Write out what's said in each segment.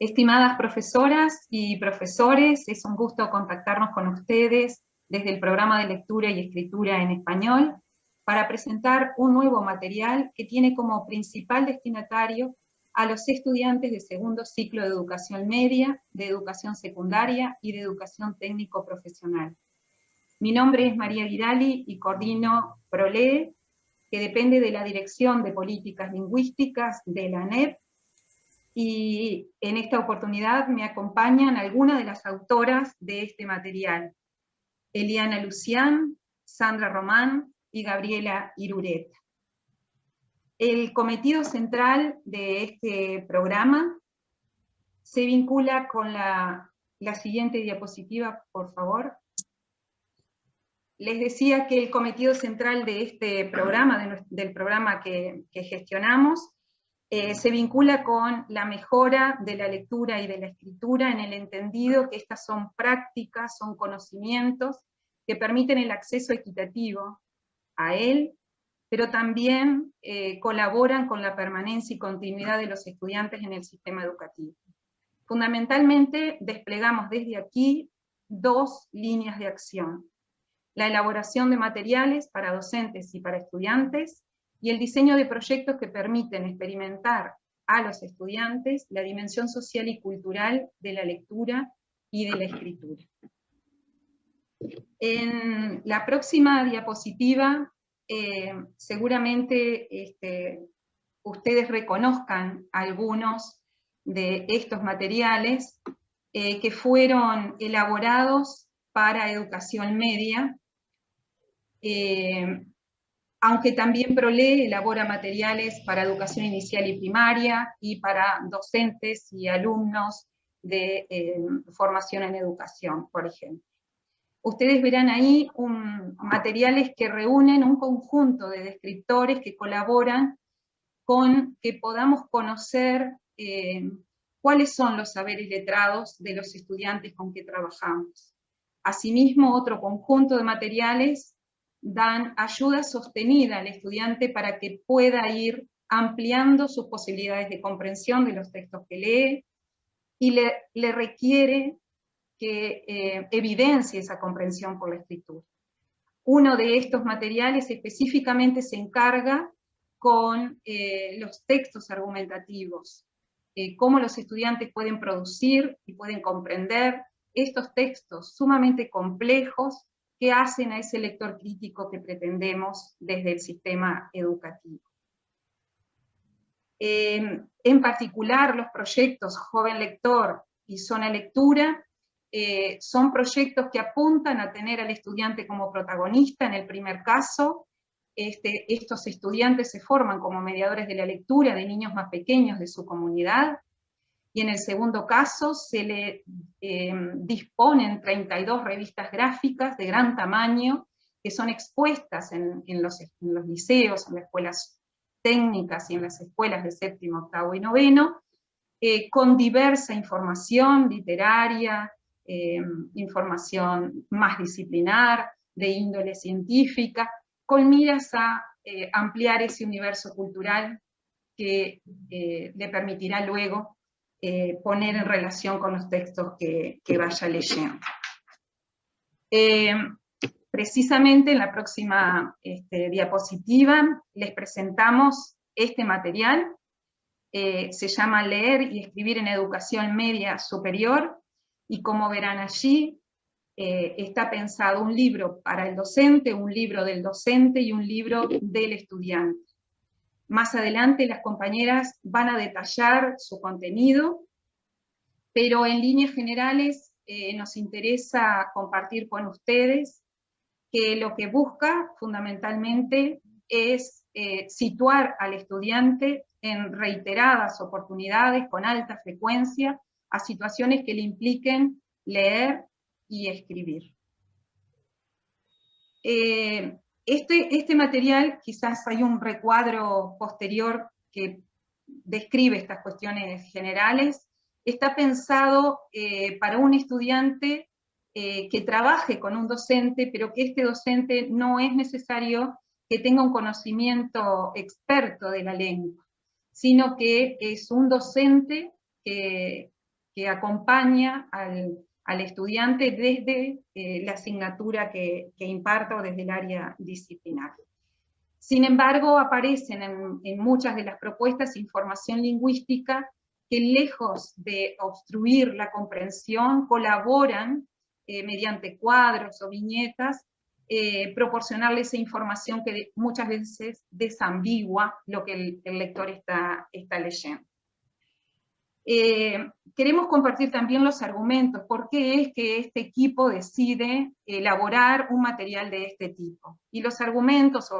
Estimadas profesoras y profesores, es un gusto contactarnos con ustedes desde el programa de lectura y escritura en español para presentar un nuevo material que tiene como principal destinatario a los estudiantes de segundo ciclo de educación media, de educación secundaria y de educación técnico-profesional. Mi nombre es María Vidali y coordino PROLEE, que depende de la Dirección de Políticas Lingüísticas de la ANEP, y en esta oportunidad me acompañan algunas de las autoras de este material: Eliana Lucián, Sandra Román y Gabriela Iruret. El cometido central de este programa se vincula con la siguiente diapositiva, por favor. Les decía que el cometido central de este programa, del programa que gestionamos, se vincula con la mejora de la lectura y de la escritura, en el entendido que estas son prácticas, son conocimientos que permiten el acceso equitativo a él, pero también colaboran con la permanencia y continuidad de los estudiantes en el sistema educativo. Fundamentalmente desplegamos desde aquí dos líneas de acción: la elaboración de materiales para docentes y para estudiantes, y el diseño de proyectos que permiten experimentar a los estudiantes la dimensión social y cultural de la lectura y de la escritura. En la próxima diapositiva, seguramente ustedes reconozcan algunos de estos materiales que fueron elaborados para educación media, aunque también PROLEE elabora materiales para educación inicial y primaria, y para docentes y alumnos de formación en educación, por ejemplo. Ustedes verán ahí materiales que reúnen un conjunto de descriptores que colaboran con que podamos conocer cuáles son los saberes letrados de los estudiantes con que trabajamos. Asimismo, otro conjunto de materiales dan ayuda sostenida al estudiante para que pueda ir ampliando sus posibilidades de comprensión de los textos que lee, y le requiere que evidencie esa comprensión por la escritura. Uno de estos materiales específicamente se encarga con los textos argumentativos, cómo los estudiantes pueden producir y pueden comprender estos textos sumamente complejos que hacen a ese lector crítico que pretendemos desde el sistema educativo. En particular, los proyectos Joven Lector y Zona Lectura son proyectos que apuntan a tener al estudiante como protagonista. En el primer caso, estos estudiantes se forman como mediadores de la lectura de niños más pequeños de su comunidad, y en el segundo caso se le disponen 32 revistas gráficas de gran tamaño que son expuestas en los liceos, en las escuelas técnicas y en las escuelas de séptimo, octavo y noveno, con diversa información literaria, información más disciplinar, de índole científica, con miras a ampliar ese universo cultural que le permitirá luego poner en relación con los textos que vaya leyendo. Precisamente en la próxima diapositiva les presentamos este material. Se llama Leer y Escribir en Educación Media Superior, y como verán allí, está pensado un libro para el docente, un libro del docente y un libro del estudiante. Más adelante las compañeras van a detallar su contenido, pero en líneas generales nos interesa compartir con ustedes que lo que busca fundamentalmente es situar al estudiante en reiteradas oportunidades, con alta frecuencia, a situaciones que le impliquen leer y escribir. Este material, quizás hay un recuadro posterior que describe estas cuestiones generales, está pensado para un estudiante que trabaje con un docente, pero que este docente no es necesario que tenga un conocimiento experto de la lengua, sino que es un docente que que acompaña al estudiante desde la asignatura que imparta o desde el área disciplinar. Sin embargo, aparecen en muchas de las propuestas información lingüística que, lejos de obstruir la comprensión, colaboran mediante cuadros o viñetas, proporcionarle esa información que muchas veces desambigua lo que el lector está leyendo. Queremos compartir también los argumentos, por qué es que este equipo decide elaborar un material de este tipo. Y los argumentos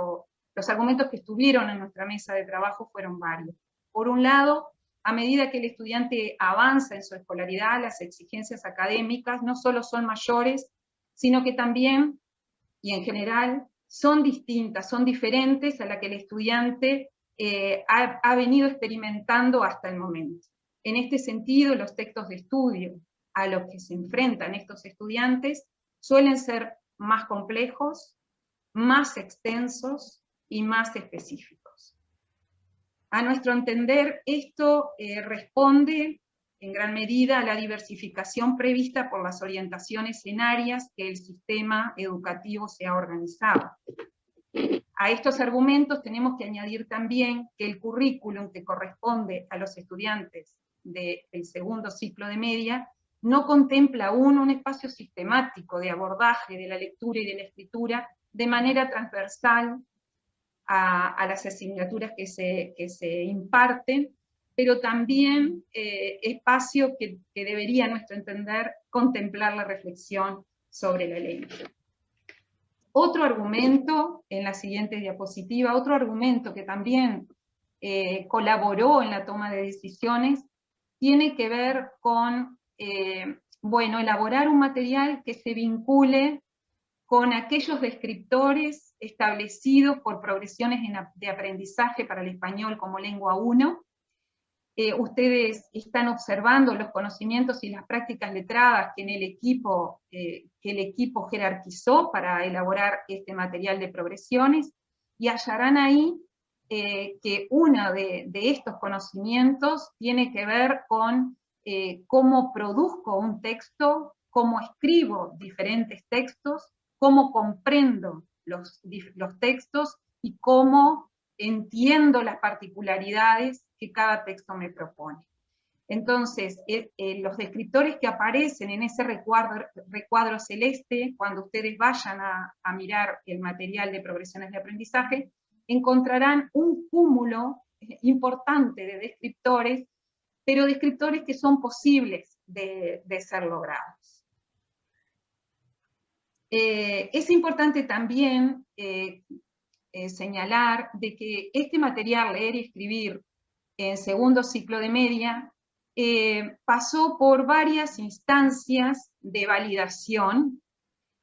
que estuvieron en nuestra mesa de trabajo fueron varios. Por un lado, a medida que el estudiante avanza en su escolaridad, las exigencias académicas no solo son mayores, sino que también, y en general, son distintas, son diferentes a la que el estudiante ha venido experimentando hasta el momento. En este sentido, los textos de estudio a los que se enfrentan estos estudiantes suelen ser más complejos, más extensos y más específicos. A nuestro entender, esto responde en gran medida a la diversificación prevista por las orientaciones en áreas que el sistema educativo se ha organizado. A estos argumentos tenemos que añadir también que el currículum que corresponde a los estudiantes del segundo ciclo de media no contempla aún un espacio sistemático de abordaje de la lectura y de la escritura de manera transversal a las asignaturas que se imparten, pero también espacio que debería, a nuestro entender, contemplar la reflexión sobre la lengua. Otro argumento, en la siguiente diapositiva, otro argumento que también colaboró en la toma de decisiones, tiene que ver con, bueno, elaborar un material que se vincule con aquellos descriptores establecidos por progresiones de aprendizaje para el español como lengua 1. Ustedes están observando los conocimientos y las prácticas letradas que el equipo jerarquizó para elaborar este material de progresiones, y hallarán ahí que uno de estos conocimientos tiene que ver con cómo produzco un texto, cómo escribo diferentes textos, cómo comprendo los textos y cómo entiendo las particularidades que cada texto me propone. Entonces, los descriptores que aparecen en ese recuadro celeste, cuando ustedes vayan a mirar el material de progresiones de aprendizaje, encontrarán un cúmulo importante de descriptores, pero descriptores que son posibles de ser logrados. Es importante también señalar de que este material, leer y escribir en segundo ciclo de media, pasó por varias instancias de validación,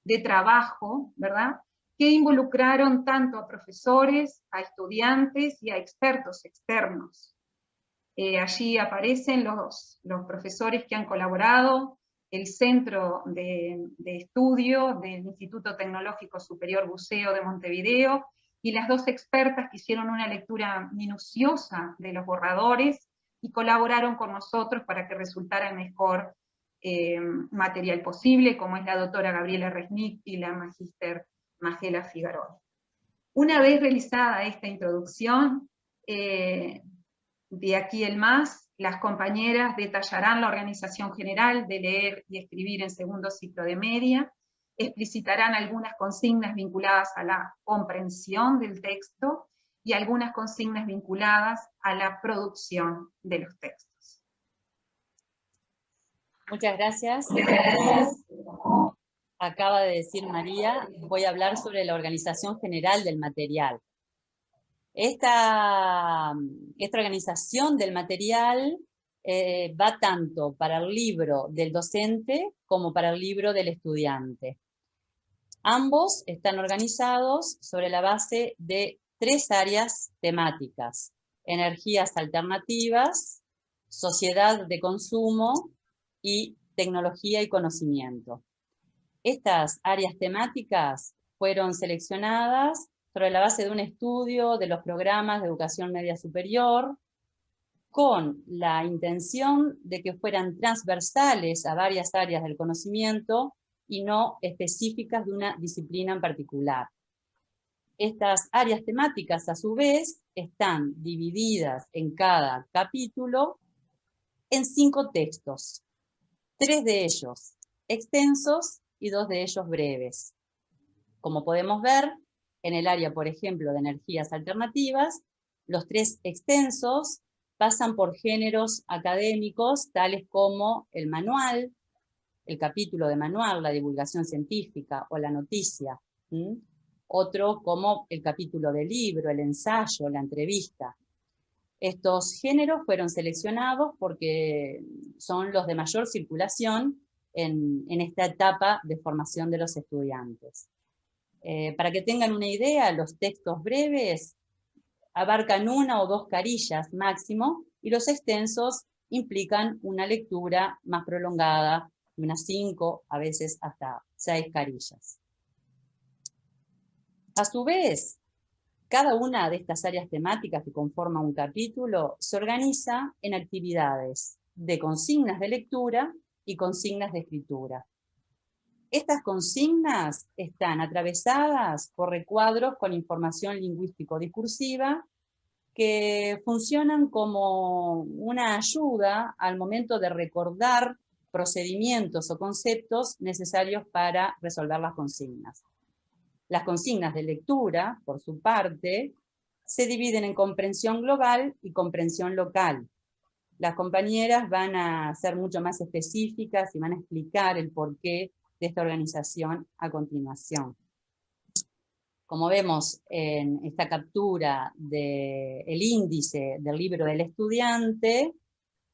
de trabajo, ¿verdad?, que involucraron tanto a profesores, a estudiantes y a expertos externos. Allí aparecen los profesores que han colaborado, el Centro de Estudio del Instituto Tecnológico Superior Buceo de Montevideo, y las dos expertas que hicieron una lectura minuciosa de los borradores y colaboraron con nosotros para que resultara el mejor material posible, como es la doctora Gabriela Resnick y la magíster Magela Figarol. Una vez realizada esta introducción, de aquí en más, las compañeras detallarán la organización general de leer y escribir en segundo ciclo de media, explicitarán algunas consignas vinculadas a la comprensión del texto y algunas consignas vinculadas a la producción de los textos. Muchas gracias. Acaba de decir María, voy a hablar sobre la organización general del material. Esta organización del material va tanto para el libro del docente como para el libro del estudiante. Ambos están organizados sobre la base de 3 áreas temáticas: energías alternativas, sociedad de consumo y tecnología y conocimiento. Estas áreas temáticas fueron seleccionadas sobre la base de un estudio de los programas de educación media superior, con la intención de que fueran transversales a varias áreas del conocimiento y no específicas de una disciplina en particular. Estas áreas temáticas, a su vez, están divididas en cada capítulo en 5 textos, 3 de ellos extensos y 2 de ellos breves. Como podemos ver, en el área, por ejemplo, de energías alternativas, los 3 extensos pasan por géneros académicos tales como el manual, el capítulo de manual, la divulgación científica o la noticia. Otro como el capítulo del libro, el ensayo, la entrevista. Estos géneros fueron seleccionados porque son los de mayor circulación en esta etapa de formación de los estudiantes. Para que tengan una idea, los textos breves abarcan 1 o 2 carillas máximo, y los extensos implican una lectura más prolongada, de unas 5, a veces hasta 6 carillas. A su vez, cada una de estas áreas temáticas que conforman un capítulo se organiza en actividades de consignas de lectura y consignas de escritura. Estas consignas están atravesadas por recuadros con información lingüístico-discursiva que funcionan como una ayuda al momento de recordar procedimientos o conceptos necesarios para resolver las consignas. Las consignas de lectura, por su parte, se dividen en comprensión global y comprensión local. Las compañeras van a ser mucho más específicas y van a explicar el porqué de esta organización a continuación. Como vemos en esta captura del índice del libro del estudiante,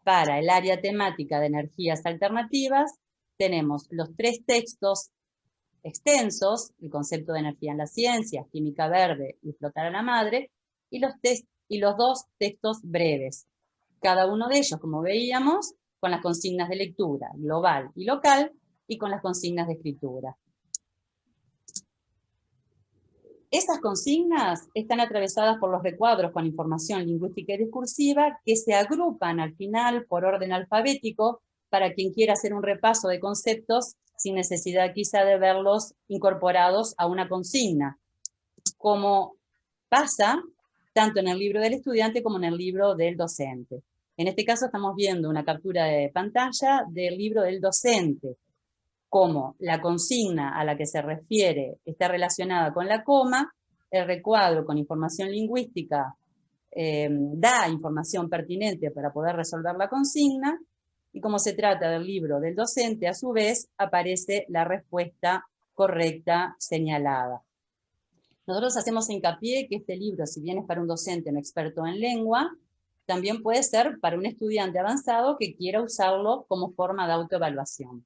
para el área temática de energías alternativas, tenemos los 3 textos extensos, el concepto de energía en las ciencias, química verde y flotar a la madre, y los 2 textos breves. Cada uno de ellos, como veíamos, con las consignas de lectura global y local, y con las consignas de escritura. Esas consignas están atravesadas por los recuadros con información lingüística y discursiva que se agrupan al final por orden alfabético para quien quiera hacer un repaso de conceptos sin necesidad quizá de verlos incorporados a una consigna, como pasa tanto en el libro del estudiante como en el libro del docente. En este caso estamos viendo una captura de pantalla del libro del docente, como la consigna a la que se refiere está relacionada con la coma, el recuadro con información lingüística da información pertinente para poder resolver la consigna, y como se trata del libro del docente, a su vez, aparece la respuesta correcta señalada. Nosotros hacemos hincapié que este libro, si bien es para un docente no experto en lengua, también puede ser para un estudiante avanzado que quiera usarlo como forma de autoevaluación.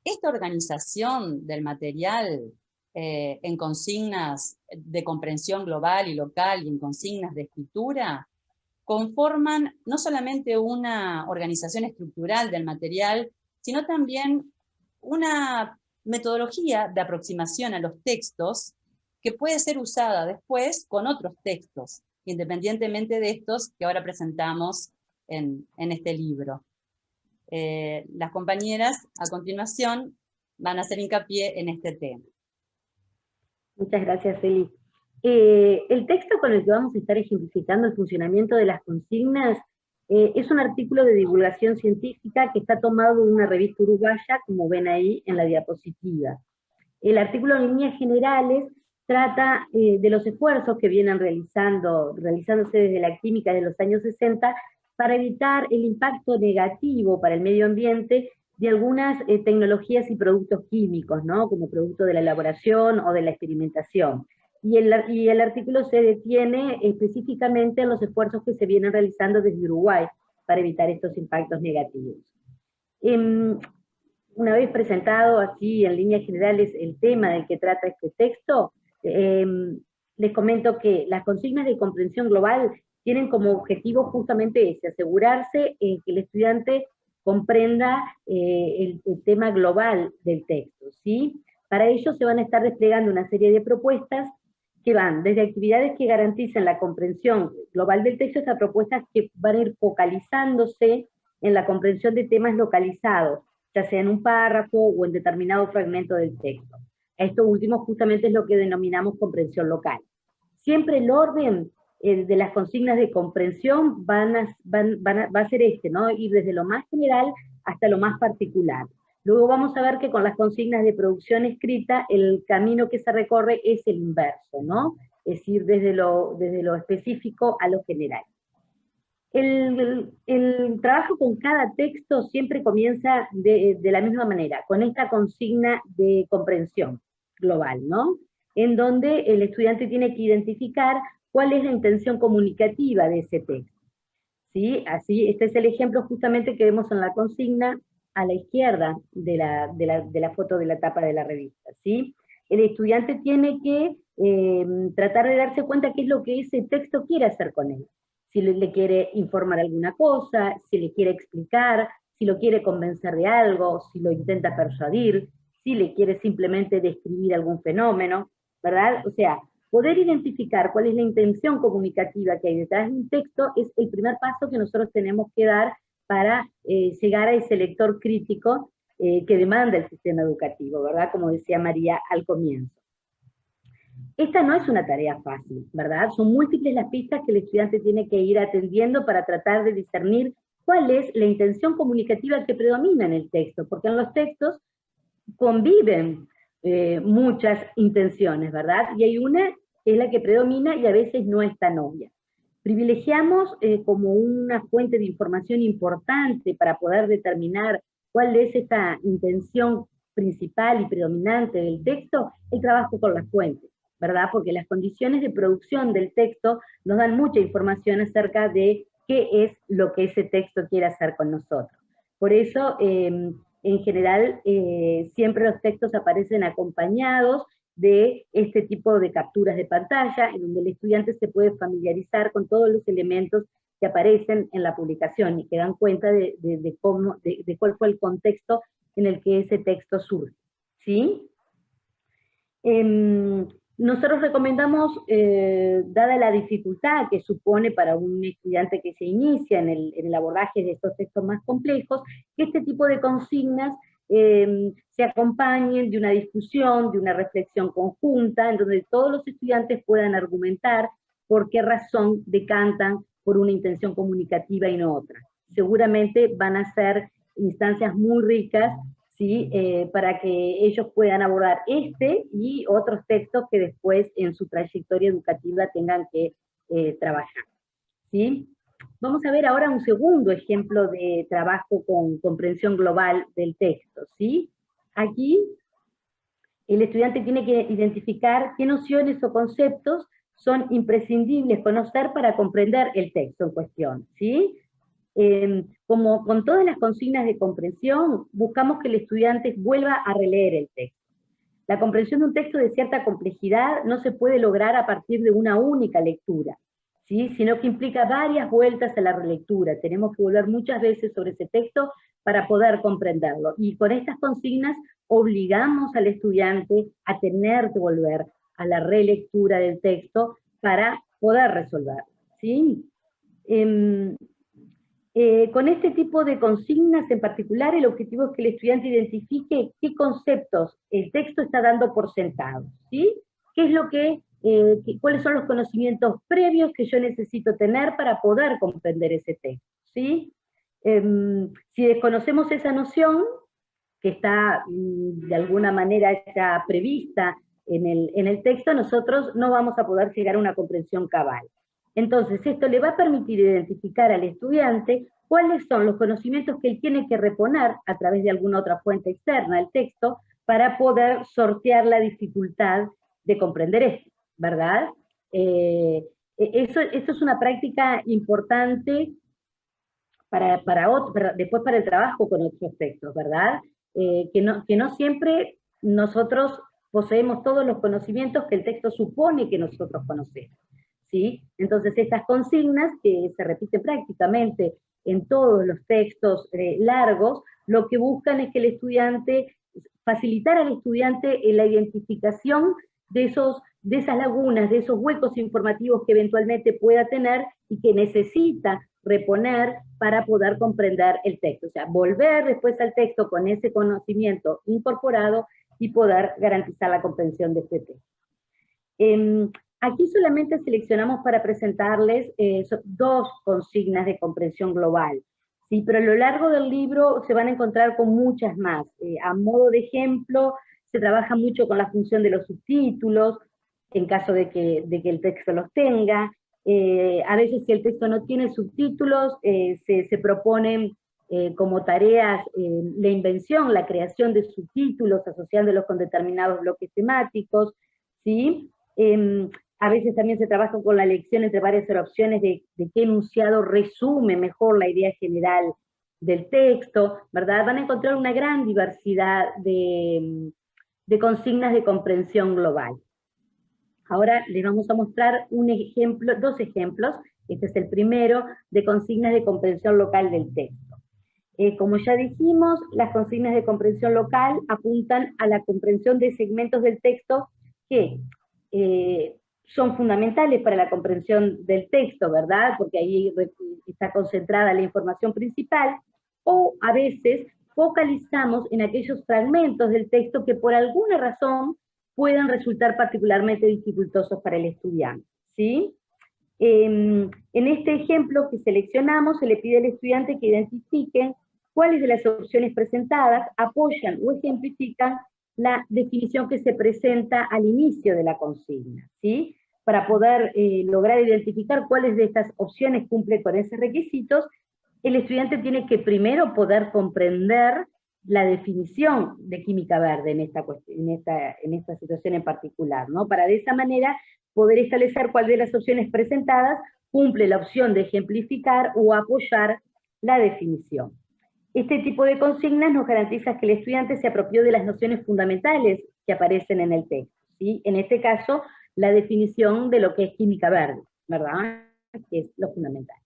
Esta organización del material en consignas de comprensión global y local y en consignas de escritura conforman no solamente una organización estructural del material, sino también una metodología de aproximación a los textos que puede ser usada después con otros textos, independientemente de estos que ahora presentamos en este libro. Las compañeras a continuación van a hacer hincapié en este tema. Muchas gracias, Eli. El texto con el que vamos a estar ejemplificando el funcionamiento de las consignas es un artículo de divulgación científica que está tomado de una revista uruguaya, como ven ahí en la diapositiva. El artículo en líneas generales trata de los esfuerzos que vienen realizándose desde la química de los años 60 para evitar el impacto negativo para el medio ambiente de algunas tecnologías y productos químicos, ¿no? Como producto de la elaboración o de la experimentación. Y el artículo se detiene específicamente en los esfuerzos que se vienen realizando desde Uruguay para evitar estos impactos negativos. Una vez presentado así en líneas generales el tema del que trata este texto, les comento que las consignas de comprensión global tienen como objetivo justamente ese, asegurarse que el estudiante comprenda el tema global del texto, ¿sí? Para ello se van a estar desplegando una serie de propuestas que van desde actividades que garanticen la comprensión global del texto hasta propuestas que van a ir focalizándose en la comprensión de temas localizados, ya sea en un párrafo o en determinado fragmento del texto. Esto último justamente es lo que denominamos comprensión local. Siempre el orden de las consignas de comprensión va a ser ¿no? Ir desde lo más general hasta lo más particular. Luego vamos a ver que con las consignas de producción escrita, el camino que se recorre es el inverso, ¿no? Es ir desde lo específico a lo general. El trabajo con cada texto siempre comienza de la misma manera, con esta consigna de comprensión global, ¿no? En donde el estudiante tiene que identificar cuál es la intención comunicativa de ese texto. ¿Sí? Así, este es el ejemplo justamente que vemos en la consigna a la izquierda de la foto de la tapa de la revista, ¿sí? El estudiante tiene que tratar de darse cuenta qué es lo que ese texto quiere hacer con él. Si le quiere informar alguna cosa, si le quiere explicar, si lo quiere convencer de algo, si lo intenta persuadir, si le quiere simplemente describir algún fenómeno, ¿verdad? O sea, poder identificar cuál es la intención comunicativa que hay detrás de un texto es el primer paso que nosotros tenemos que dar para llegar a ese lector crítico que demanda el sistema educativo, ¿verdad? Como decía María al comienzo. Esta no es una tarea fácil, ¿verdad? Son múltiples las pistas que el estudiante tiene que ir atendiendo para tratar de discernir cuál es la intención comunicativa que predomina en el texto, porque en los textos conviven muchas intenciones, ¿verdad? Y hay una que es la que predomina y a veces no es tan obvia. Privilegiamos como una fuente de información importante para poder determinar cuál es esta intención principal y predominante del texto, el trabajo con las fuentes, ¿verdad? Porque las condiciones de producción del texto nos dan mucha información acerca de qué es lo que ese texto quiere hacer con nosotros. Por eso, en general, siempre los textos aparecen acompañados de este tipo de capturas de pantalla, en donde el estudiante se puede familiarizar con todos los elementos que aparecen en la publicación y que dan cuenta de cuál fue el contexto en el que ese texto surge, ¿sí? Nosotros recomendamos, dada la dificultad que supone para un estudiante que se inicia en el abordaje de estos textos más complejos, que este tipo de consignas se acompañen de una discusión, de una reflexión conjunta, en donde todos los estudiantes puedan argumentar por qué razón decantan por una intención comunicativa y no otra. Seguramente van a ser instancias muy ricas, ¿sí? Para que ellos puedan abordar este y otros textos que después en su trayectoria educativa tengan que trabajar, ¿sí? Vamos a ver ahora un segundo ejemplo de trabajo con comprensión global del texto, ¿sí? Aquí el estudiante tiene que identificar qué nociones o conceptos son imprescindibles conocer para comprender el texto en cuestión, ¿sí? Como con todas las consignas de comprensión, buscamos que el estudiante vuelva a releer el texto. La comprensión de un texto de cierta complejidad no se puede lograr a partir de una única lectura, ¿sí? Sino que implica varias vueltas a la relectura. Tenemos que volver muchas veces sobre ese texto para poder comprenderlo. Y con estas consignas obligamos al estudiante a tener que volver a la relectura del texto para poder resolverlo, ¿sí? Con este tipo de consignas en particular, el objetivo es que el estudiante identifique qué conceptos el texto está dando por sentado, ¿sí? ¿Qué es lo cuáles son los conocimientos previos que yo necesito tener para poder comprender ese texto, ¿sí? Si desconocemos esa noción, que está de alguna manera ya prevista en el texto, nosotros no vamos a poder llegar a una comprensión cabal. Entonces, esto le va a permitir identificar al estudiante cuáles son los conocimientos que él tiene que reponer a través de alguna otra fuente externa al texto para poder sortear la dificultad de comprender esto, ¿verdad? Eso es una práctica importante después para el trabajo con otros textos, ¿verdad? Que no siempre nosotros poseemos todos los conocimientos que el texto supone que nosotros conocemos, ¿sí? Entonces estas consignas, que se repiten prácticamente en todos los textos largos, lo que buscan es que el estudiante, facilitar al estudiante la identificación de de esas lagunas, de esos huecos informativos que eventualmente pueda tener y que necesita reponer para poder comprender el texto. O sea, volver después al texto con ese conocimiento incorporado y poder garantizar la comprensión de este texto. Aquí solamente seleccionamos para presentarles dos consignas de comprensión global, ¿sí? Pero a lo largo del libro se van a encontrar con muchas más. A modo de ejemplo, se trabaja mucho con la función de los subtítulos, en caso de que el texto los tenga. A veces si el texto no tiene subtítulos, se proponen como tareas la invención, la creación de subtítulos, asociándolos con determinados bloques temáticos, ¿sí? A veces también se trabaja con la elección entre varias opciones de qué enunciado resume mejor la idea general del texto, ¿verdad? Van a encontrar una gran diversidad de consignas de comprensión global. Ahora les vamos a mostrar dos ejemplos, este es el primero, de consignas de comprensión local del texto. Como ya dijimos, las consignas de comprensión local apuntan a la comprensión de segmentos del texto que son fundamentales para la comprensión del texto, ¿verdad? Porque ahí está concentrada la información principal, o a veces focalizamos en aquellos fragmentos del texto que por alguna razón puedan resultar particularmente dificultosos para el estudiante, ¿sí? En este ejemplo que seleccionamos, se le pide al estudiante que identifiquen cuáles de las opciones presentadas apoyan o ejemplifican la definición que se presenta al inicio de la consigna, ¿sí? Para poder lograr identificar cuáles de estas opciones cumplen con esos requisitos, el estudiante tiene que primero poder comprender la definición de química verde en esta situación en particular, ¿no? Para de esa manera poder establecer cuál de las opciones presentadas cumple la opción de ejemplificar o apoyar la definición. Este tipo de consignas nos garantiza que el estudiante se apropió de las nociones fundamentales que aparecen en el texto, ¿sí? En este caso, la definición de lo que es química verde, ¿verdad? Que es lo fundamental.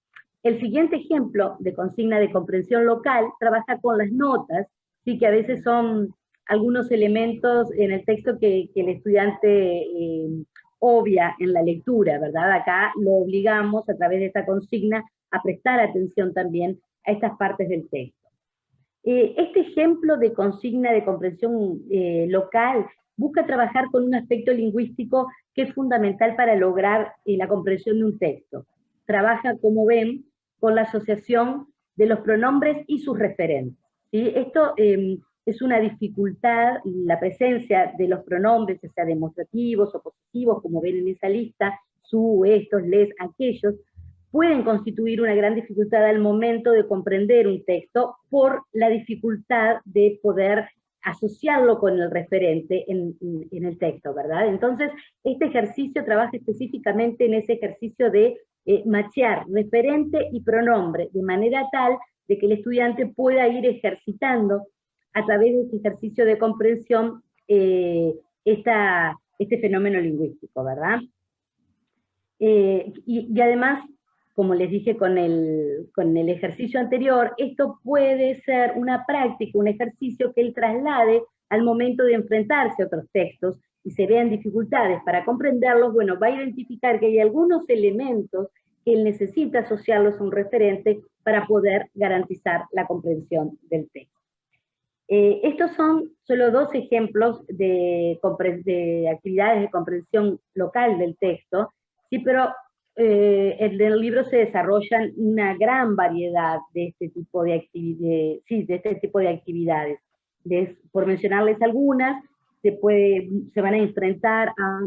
El siguiente ejemplo de consigna de comprensión local trabaja con las notas, ¿sí? Que a veces son algunos elementos en el texto que el estudiante obvia en la lectura, ¿verdad? Acá lo obligamos a través de esta consigna a prestar atención también a estas partes del texto. Este ejemplo de consigna de comprensión local busca trabajar con un aspecto lingüístico que es fundamental para lograr la comprensión de un texto. Trabaja, como ven, con la asociación de los pronombres y sus referentes, ¿sí? Esto es una dificultad, la presencia de los pronombres, ya sea demostrativos o positivos, como ven en esa lista, su, estos, les, aquellos, pueden constituir una gran dificultad al momento de comprender un texto por la dificultad de poder asociarlo con el referente en el texto, ¿verdad? Entonces, este ejercicio trabaja específicamente en ese ejercicio de machear referente y pronombre, de manera tal de que el estudiante pueda ir ejercitando a través de este ejercicio de comprensión este fenómeno lingüístico, ¿verdad? Y además, como les dije con el ejercicio anterior, esto puede ser una práctica, un ejercicio que él traslade al momento de enfrentarse a otros textos y se vean dificultades para comprenderlos. Bueno, va a identificar que hay algunos elementos que él necesita asociarlos a un referente para poder garantizar la comprensión del texto. Estos son solo dos ejemplos de actividades de comprensión local del texto, sí, pero en el libro se desarrollan una gran variedad de este tipo de actividades. Por mencionarles algunas, se van a enfrentar a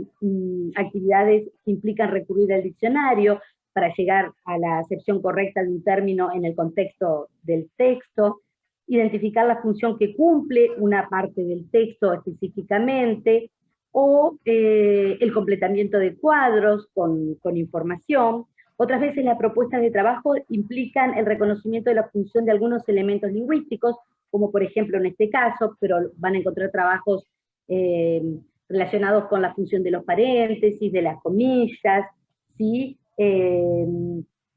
actividades que implican recurrir al diccionario para llegar a la acepción correcta de un término en el contexto del texto, identificar la función que cumple una parte del texto específicamente, o el completamiento de cuadros con información. Otras veces las propuestas de trabajo implican el reconocimiento de la función de algunos elementos lingüísticos, como por ejemplo en este caso, pero van a encontrar trabajos relacionados con la función de los paréntesis, de las comillas, ¿sí?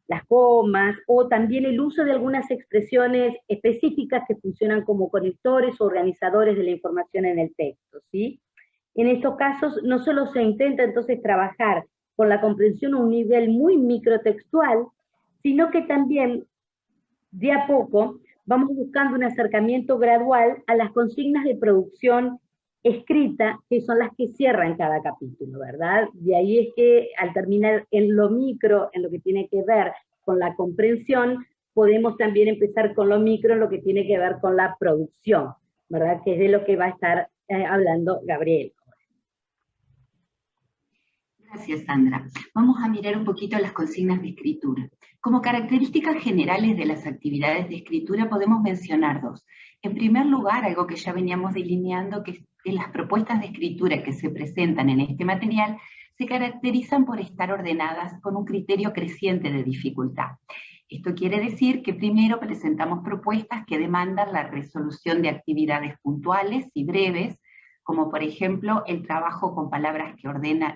Las comas, o también el uso de algunas expresiones específicas que funcionan como conectores o organizadores de la información en el texto, ¿sí? En estos casos no solo se intenta entonces trabajar con la comprensión a un nivel muy microtextual, sino que también de a poco vamos buscando un acercamiento gradual a las consignas de producción escrita, que son las que cierran cada capítulo, ¿verdad? De ahí es que al terminar en lo micro, en lo que tiene que ver con la comprensión, podemos también empezar con lo micro, en lo que tiene que ver con la producción, ¿verdad? Que es de lo que va a estar hablando Gabriel. Gracias, Sandra. Vamos a mirar un poquito las consignas de escritura. Como características generales de las actividades de escritura podemos mencionar dos. En primer lugar, algo que ya veníamos delineando, que las propuestas de escritura que se presentan en este material se caracterizan por estar ordenadas con un criterio creciente de dificultad. Esto quiere decir que primero presentamos propuestas que demandan la resolución de actividades puntuales y breves, como por ejemplo el trabajo con palabras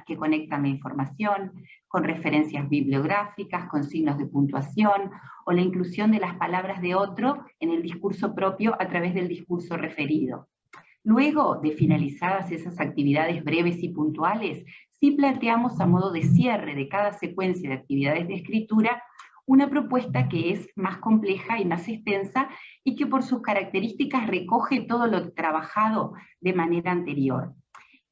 que conectan la información, con referencias bibliográficas, con signos de puntuación, o la inclusión de las palabras de otro en el discurso propio a través del discurso referido. Luego de finalizadas esas actividades breves y puntuales, sí planteamos a modo de cierre de cada secuencia de actividades de escritura una propuesta que es más compleja y más extensa y que por sus características recoge todo lo trabajado de manera anterior.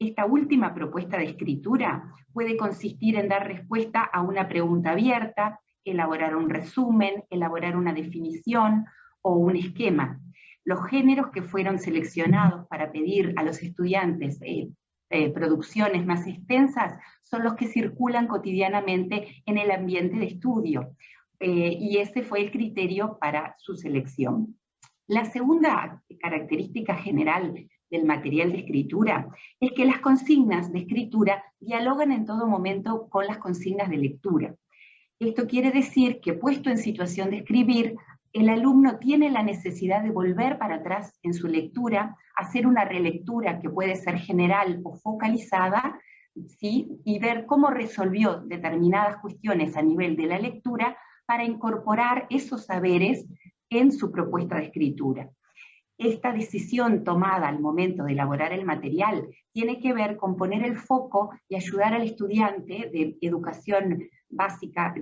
Esta última propuesta de escritura puede consistir en dar respuesta a una pregunta abierta, elaborar un resumen, elaborar una definición o un esquema. Los géneros que fueron seleccionados para pedir a los estudiantes producciones más extensas son los que circulan cotidianamente en el ambiente de estudio. Y ese fue el criterio para su selección. La segunda característica general del material de escritura es que las consignas de escritura dialogan en todo momento con las consignas de lectura. Esto quiere decir que, puesto en situación de escribir, el alumno tiene la necesidad de volver para atrás en su lectura, hacer una relectura que puede ser general o focalizada, ¿sí? Y ver cómo resolvió determinadas cuestiones a nivel de la lectura para incorporar esos saberes en su propuesta de escritura. Esta decisión tomada al momento de elaborar el material tiene que ver con poner el foco y ayudar al estudiante de educación básica,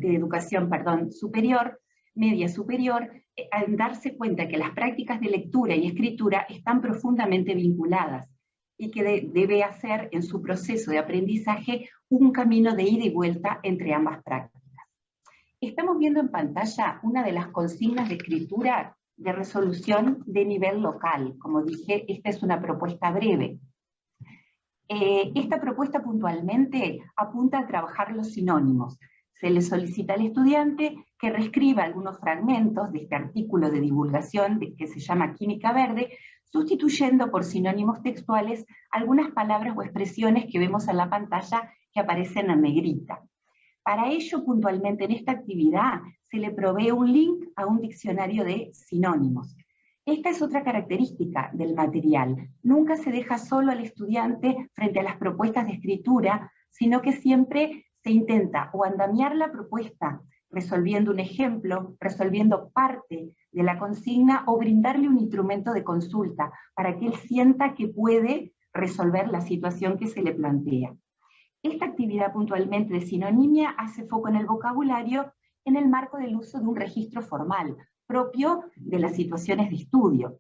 superior, media superior, a darse cuenta que las prácticas de lectura y escritura están profundamente vinculadas y que debe hacer en su proceso de aprendizaje un camino de ida y vuelta entre ambas prácticas. Estamos viendo en pantalla una de las consignas de escritura de resolución de nivel local. Como dije, esta es una propuesta breve. Esta propuesta puntualmente apunta a trabajar los sinónimos. Se le solicita al estudiante que reescriba algunos fragmentos de este artículo de divulgación que se llama Química Verde, sustituyendo por sinónimos textuales algunas palabras o expresiones que vemos en la pantalla que aparecen en negrita. Para ello, puntualmente en esta actividad, se le provee un link a un diccionario de sinónimos. Esta es otra característica del material. Nunca se deja solo al estudiante frente a las propuestas de escritura, sino que siempre se intenta o andamiar la propuesta resolviendo un ejemplo, resolviendo parte de la consigna o brindarle un instrumento de consulta para que él sienta que puede resolver la situación que se le plantea. Esta actividad puntualmente de sinonimia hace foco en el vocabulario en el marco del uso de un registro formal, propio de las situaciones de estudio.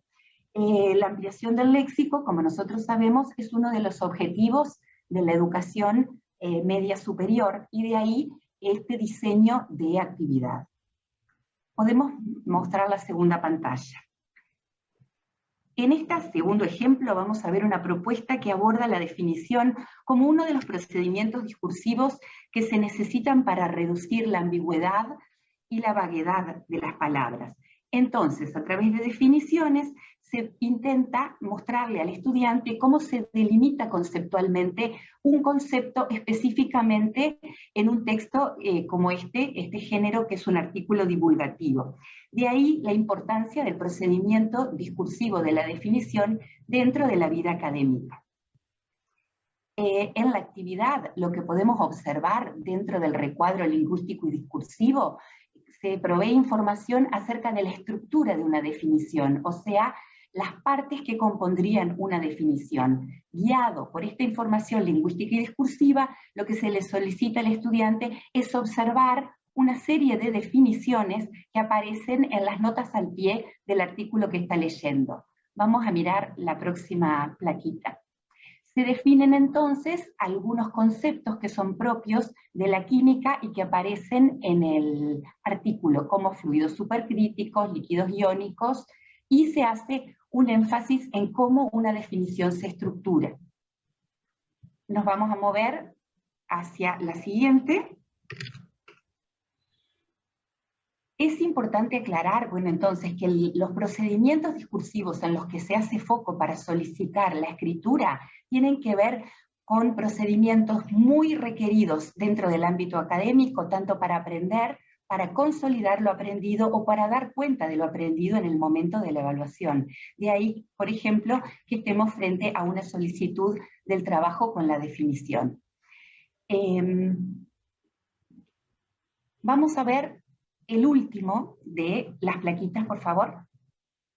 La ampliación del léxico, como nosotros sabemos, es uno de los objetivos de la educación media superior, y de ahí este diseño de actividad. Podemos mostrar la segunda pantalla. En este segundo ejemplo vamos a ver una propuesta que aborda la definición como uno de los procedimientos discursivos que se necesitan para reducir la ambigüedad y la vaguedad de las palabras. Entonces, a través de definiciones, se intenta mostrarle al estudiante cómo se delimita conceptualmente un concepto específicamente en un texto como este género que es un artículo divulgativo. De ahí la importancia del procedimiento discursivo de la definición dentro de la vida académica. En la actividad, lo que podemos observar dentro del recuadro lingüístico y discursivo, se provee información acerca de la estructura de una definición, o sea, las partes que compondrían una definición. Guiado por esta información lingüística y discursiva, lo que se le solicita al estudiante es observar una serie de definiciones que aparecen en las notas al pie del artículo que está leyendo. Vamos a mirar la próxima plaquita. Se definen entonces algunos conceptos que son propios de la química y que aparecen en el artículo, como fluidos supercríticos, líquidos iónicos, y se hace un énfasis en cómo una definición se estructura. Nos vamos a mover hacia la siguiente. Es importante aclarar, bueno, entonces, que los procedimientos discursivos en los que se hace foco para solicitar la escritura tienen que ver con procedimientos muy requeridos dentro del ámbito académico, tanto para aprender, para consolidar lo aprendido o para dar cuenta de lo aprendido en el momento de la evaluación. De ahí, por ejemplo, que estemos frente a una solicitud del trabajo con la definición. Vamos a ver el último de las plaquitas, por favor.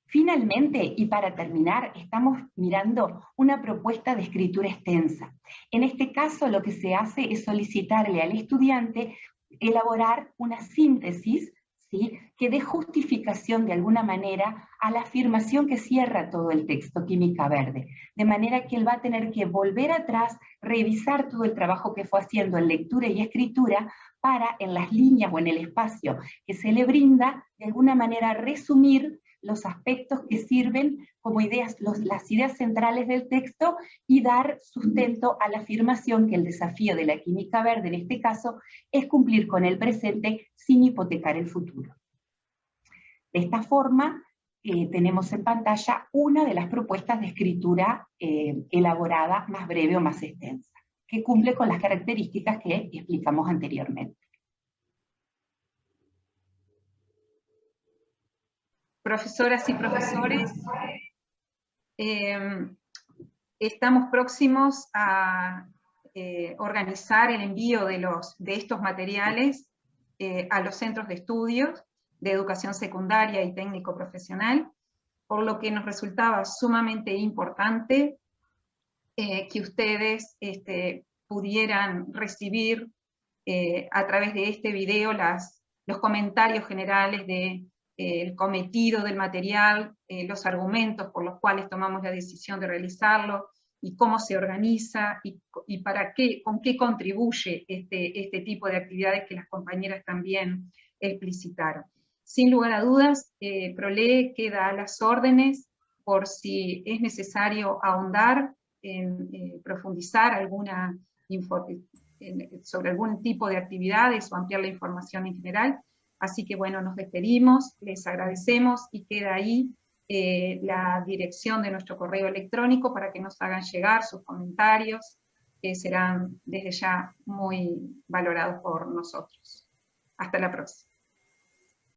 Finalmente, y para terminar, estamos mirando una propuesta de escritura extensa. En este caso, lo que se hace es solicitarle al estudiante elaborar una síntesis, ¿sí?, que dé justificación de alguna manera a la afirmación que cierra todo el texto Química Verde. De manera que él va a tener que volver atrás, revisar todo el trabajo que fue haciendo en lectura y escritura, para en las líneas o en el espacio que se le brinda, de alguna manera resumir los aspectos que sirven como ideas, las ideas centrales del texto, y dar sustento a la afirmación que el desafío de la química verde, en este caso, es cumplir con el presente sin hipotecar el futuro. De esta forma, tenemos en pantalla una de las propuestas de escritura elaborada más breve o más extensa, que cumple con las características que explicamos anteriormente. Profesoras y profesores, estamos próximos a organizar el envío de estos materiales a los centros de estudios de educación secundaria y técnico profesional, por lo que nos resultaba sumamente importante que ustedes pudieran recibir a través de este video los comentarios generales del cometido del material, los argumentos por los cuales tomamos la decisión de realizarlo, y cómo se organiza, y para qué, con qué contribuye este tipo de actividades que las compañeras también explicitaron. Sin lugar a dudas, ProLE queda a las órdenes por si es necesario ahondar, profundizar sobre algún tipo de actividades o ampliar la información en general. Así que bueno, nos despedimos, les agradecemos, y queda ahí la dirección de nuestro correo electrónico para que nos hagan llegar sus comentarios, que serán desde ya muy valorados por nosotros. Hasta la próxima.